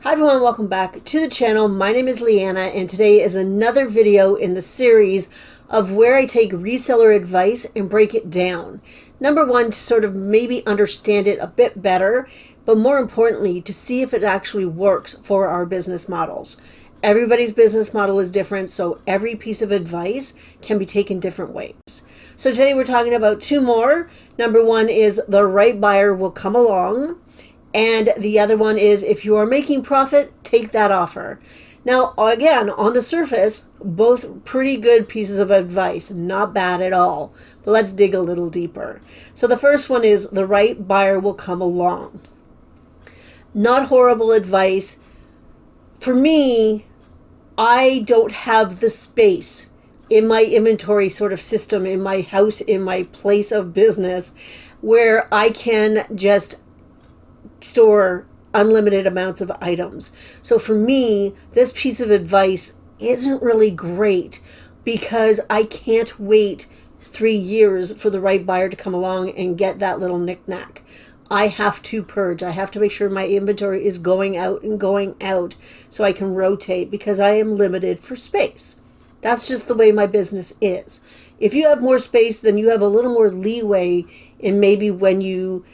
Hi everyone, welcome back to the channel. My name is Leanna and today is another video in the series of where I take reseller advice and break it down. Number one, to sort of maybe understand it a bit better, but more importantly, to see if it actually works for our business models. Everybody's business model is different, so every piece of advice can be taken different ways. So today we're talking about two more. Number one is the right buyer will come along. And the other one is, if you are making profit, take that offer. Now, again, on the surface, both pretty good pieces of advice, not bad at all. But let's dig a little deeper. So the first one is, the right buyer will come along. Not horrible advice. For me, I don't have the space in my inventory sort of system, in my house, in my place of business, where I can just store unlimited amounts of items. So for me, this piece of advice isn't really great because I can't wait 3 years for the right buyer to come along and get that little knick-knack. I have to purge. I have to make sure my inventory is going out and going out so I can rotate because I am limited for space. That's just the way my business is. If you have more space, then you have a little more leeway in maybe when you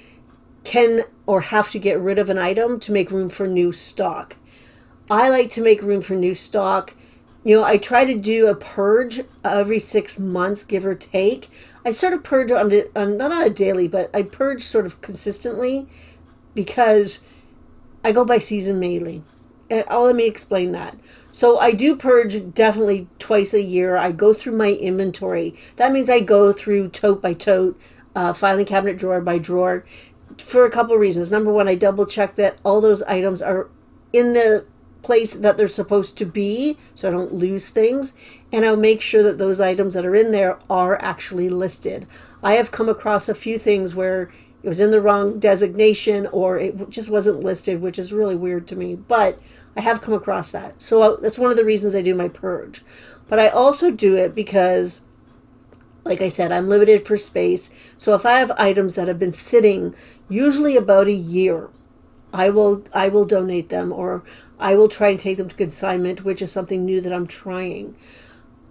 can or have to get rid of an item to make room for new stock. I like to make room for new stock. You know, I try to do a purge every 6 months, give or take. I sort of purge not on a daily, but I purge sort of consistently because I go by season mainly. Let me explain that. So I do purge definitely twice a year. I go through my inventory. That means I go through tote by tote, filing cabinet drawer by drawer, for a couple of reasons. Number one, I double check that all those items are in the place that they're supposed to be so I don't lose things, and I'll make sure that those items that are in there are actually listed. I have come across a few things where it was in the wrong designation or it just wasn't listed, which is really weird to me, but I have come across that. So that's one of the reasons I do my purge. But I also do it because, like I said, I'm limited for space. So if I have items that have been sitting usually about a year, I will donate them, or I will try and take them to consignment, which is something new that I'm trying.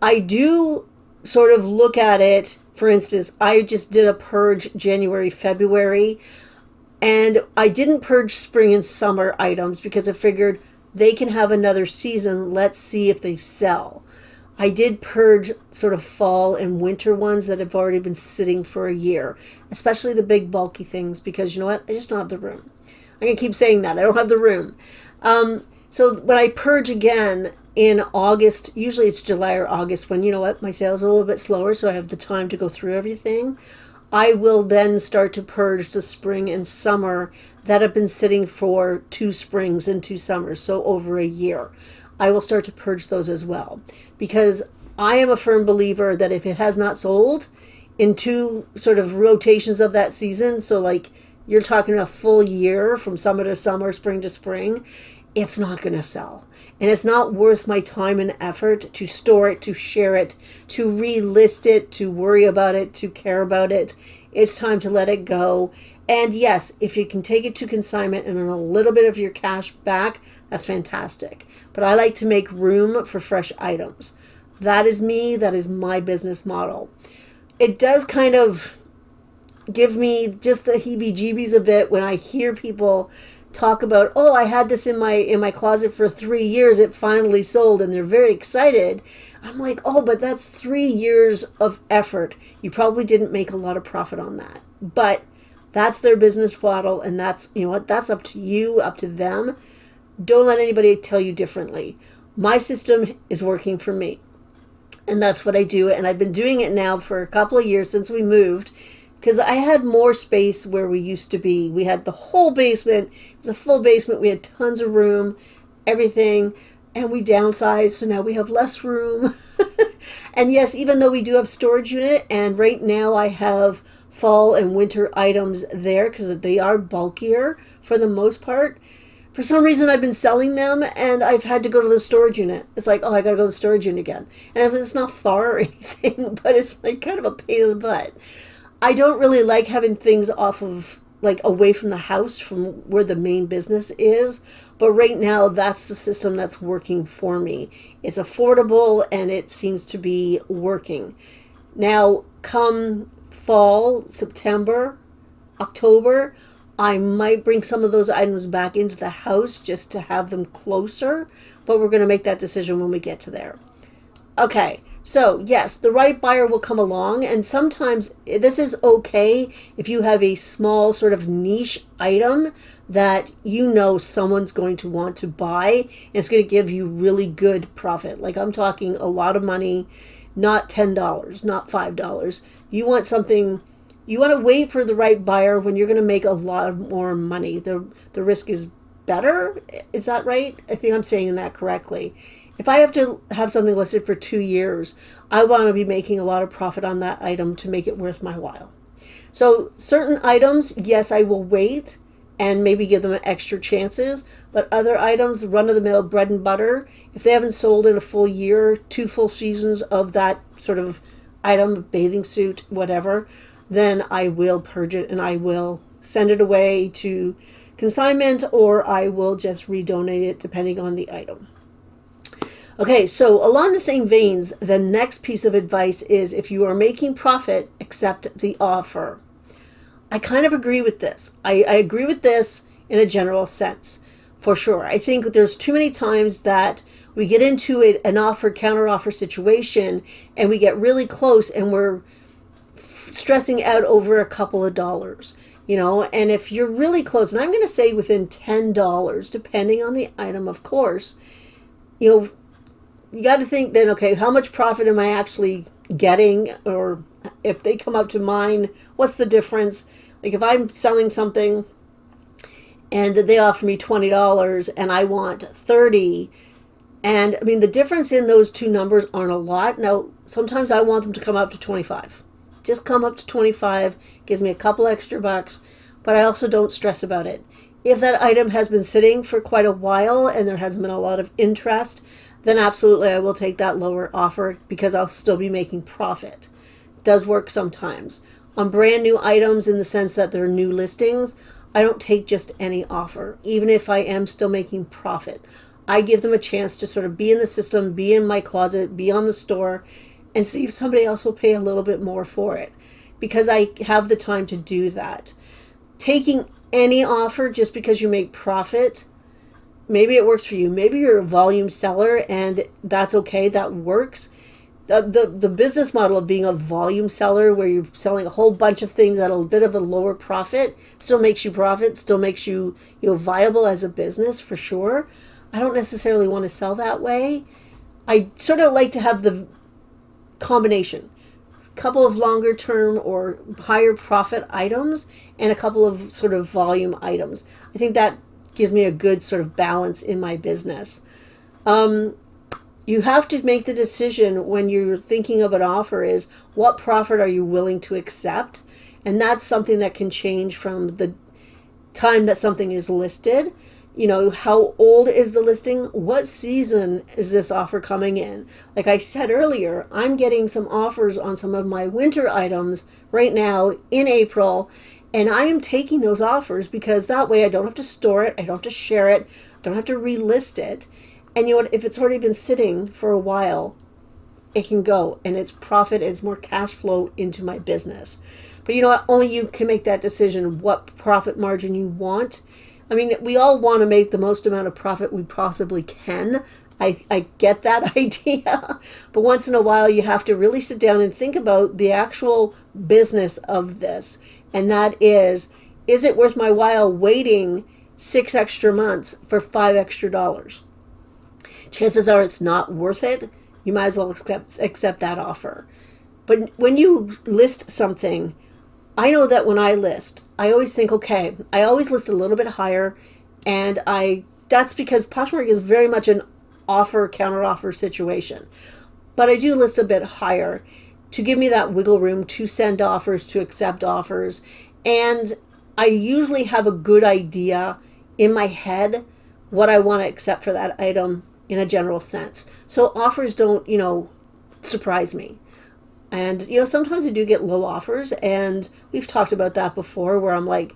I do sort of look at it. For instance, I just did a purge January, February, and I didn't purge spring and summer items because I figured they can have another season. Let's see if they sell. I did purge sort of fall and winter ones that have already been sitting for a year, especially the big bulky things, because you know what? I just don't have the room. I'm going to keep saying that. I don't have the room. So when I purge again in August, usually it's July or August when, you know what, my sales are a little bit slower, so I have the time to go through everything. I will then start to purge the spring and summer that have been sitting for 2 springs and 2 summers, so over a year. I will start to purge those as well, because I am a firm believer that if it has not sold in 2 sort of rotations of that season, so like you're talking a full year from summer to summer, spring to spring, it's not going to sell. And it's not worth my time and effort to store it, to share it, to relist it, to worry about it, to care about it. It's time to let it go. And yes, if you can take it to consignment and earn a little bit of your cash back, that's fantastic. But I like to make room for fresh items. That is me. That is my business model. It does kind of give me just the heebie-jeebies a bit when I hear people talk about, oh, I had this in my closet for 3 years. It finally sold, and they're very excited. I'm like, oh, but that's 3 years of effort. You probably didn't make a lot of profit on that. But that's their business model, and that's, you know what, that's up to you, up to them. Don't let anybody tell you differently. My system is working for me, and that's what I do. And I've been doing it now for a couple of years since we moved, because I had more space where we used to be. We had the whole basement. It was a full basement. We had tons of room, everything, and we downsized, so now we have less room. And yes, even though we do have storage unit, and right now I have fall and winter items there because they are bulkier for the most part. For some reason, I've been selling them, and I've had to go to the storage unit. It's like, oh, I got to go to the storage unit again. And it's not far or anything, but it's like kind of a pain in the butt. I don't really like having things off of like away from the house, from where the main business is. But right now, that's the system that's working for me. It's affordable and it seems to be working. Now, come fall, September, October, I might bring some of those items back into the house just to have them closer, but we're going to make that decision when we get to there. Okay, so yes, the right buyer will come along, and sometimes this is okay if you have a small sort of niche item that you know someone's going to want to buy, and it's going to give you really good profit. Like I'm talking a lot of money, not $10, not $5. You want something, you want to wait for the right buyer when you're going to make a lot more money. The risk is better. Is that right? I think I'm saying that correctly. If I have to have something listed for 2 years, I want to be making a lot of profit on that item to make it worth my while. So certain items, yes, I will wait and maybe give them extra chances. But other items, run-of-the-mill bread and butter, if they haven't sold in a full year, 2 full seasons of that sort of item, bathing suit, whatever, then I will purge it and I will send it away to consignment, or I will just redonate it depending on the item. Okay, so along the same veins, the next piece of advice is if you are making profit, accept the offer. I kind of agree with this. I agree with this in a general sense, for sure. I think there's too many times that we get into an offer, counter-offer situation, and we get really close and we're stressing out over a couple of dollars. And if you're really close, and I'm going to say within $10, depending on the item, of course, you got to think then, okay, how much profit am I actually getting? Or if they come up to mine, what's the difference? Like if I'm selling something and they offer me $20 and I want 30, and I mean, the difference in those two numbers aren't a lot. Now, sometimes I want them to come up to 25. Just come up to 25, gives me a couple extra bucks, but I also don't stress about it. If that item has been sitting for quite a while and there hasn't been a lot of interest, then absolutely I will take that lower offer because I'll still be making profit. It does work sometimes. On brand new items, in the sense that they're new listings, I don't take just any offer, even if I am still making profit. I give them a chance to sort of be in the system, be in my closet, be on the store, and see if somebody else will pay a little bit more for it, because I have the time to do that. Taking any offer just because you make profit, maybe it works for you. Maybe you're a volume seller and that's okay, that works. The business model of being a volume seller, where you're selling a whole bunch of things at a bit of a lower profit, still makes you profit, still makes you viable as a business, for sure. I don't necessarily want to sell that way. I sort of like to have the combination, a couple of longer term or higher profit items and a couple of sort of volume items. I think that gives me a good sort of balance in my business. You have to make the decision when you're thinking of an offer is what profit are you willing to accept? And that's something that can change from the time that something is listed. How old is the listing? What season is this offer coming in? Like I said earlier, I'm getting some offers on some of my winter items right now in April, and I am taking those offers because that way I don't have to store it, I don't have to share it, don't have to relist it. And if it's already been sitting for a while, it can go, and it's profit, and it's more cash flow into my business. But only you can make that decision, what profit margin you want. I mean, we all want to make the most amount of profit we possibly can. I get that idea. But once in a while, you have to really sit down and think about the actual business of this. And that is it worth my while waiting 6 extra months for $5 extra? Chances are it's not worth it. You might as well accept that offer. But when you list something, I know that when I list, I always think, okay, I always list a little bit higher, and that's because Poshmark is very much an offer, counter-offer situation. But I do list a bit higher to give me that wiggle room to send offers, to accept offers, and I usually have a good idea in my head what I want to accept for that item in a general sense. So offers don't, surprise me. And, sometimes I do get low offers, and we've talked about that before, where I'm like,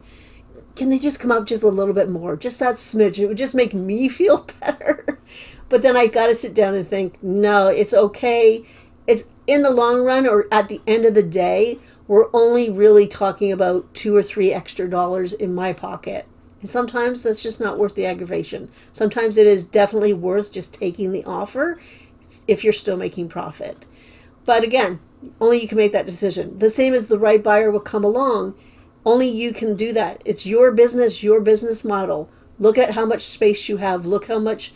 can they just come up just a little bit more? Just that smidge. It would just make me feel better. But then I got to sit down and think, no, it's okay. It's in the long run or at the end of the day, we're only really talking about $2 or $3 extra in my pocket. And sometimes that's just not worth the aggravation. Sometimes it is definitely worth just taking the offer if you're still making profit. But again, only you can make that decision. The same as the right buyer will come along. Only you can do that. It's your business model. Look at how much space you have. Look how much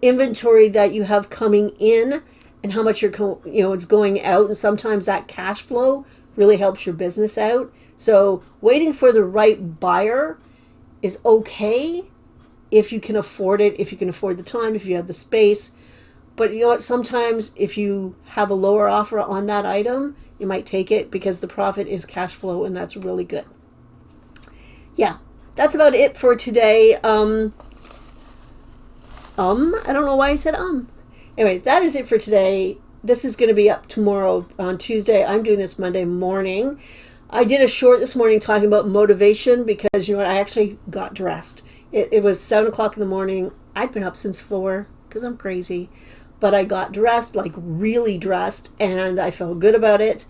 inventory that you have coming in and how much it's going out. And sometimes that cash flow really helps your business out. So waiting for the right buyer is okay if you can afford it, if you can afford the time, if you have the space. But you know what? Sometimes if you have a lower offer on that item, you might take it because the profit is cash flow, and that's really good. Yeah, that's about it for today. I don't know why I said Anyway, that is it for today. This is going to be up tomorrow on Tuesday. I'm doing this Monday morning. I did a short this morning talking about motivation because, you know what, I actually got dressed. It was 7 o'clock in the morning. I'd been up since 4 because I'm crazy. But I got dressed, like really dressed, and I felt good about it.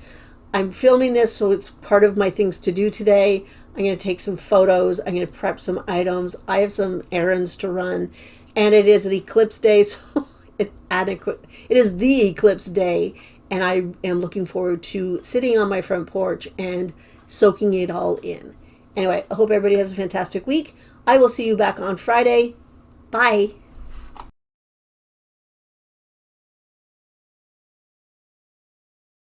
I'm filming this, so it's part of my things to do today. I'm going to take some photos. I'm going to prep some items. I have some errands to run. And it is an eclipse day, so it is the eclipse day. And I am looking forward to sitting on my front porch and soaking it all in. Anyway, I hope everybody has a fantastic week. I will see you back on Friday. Bye.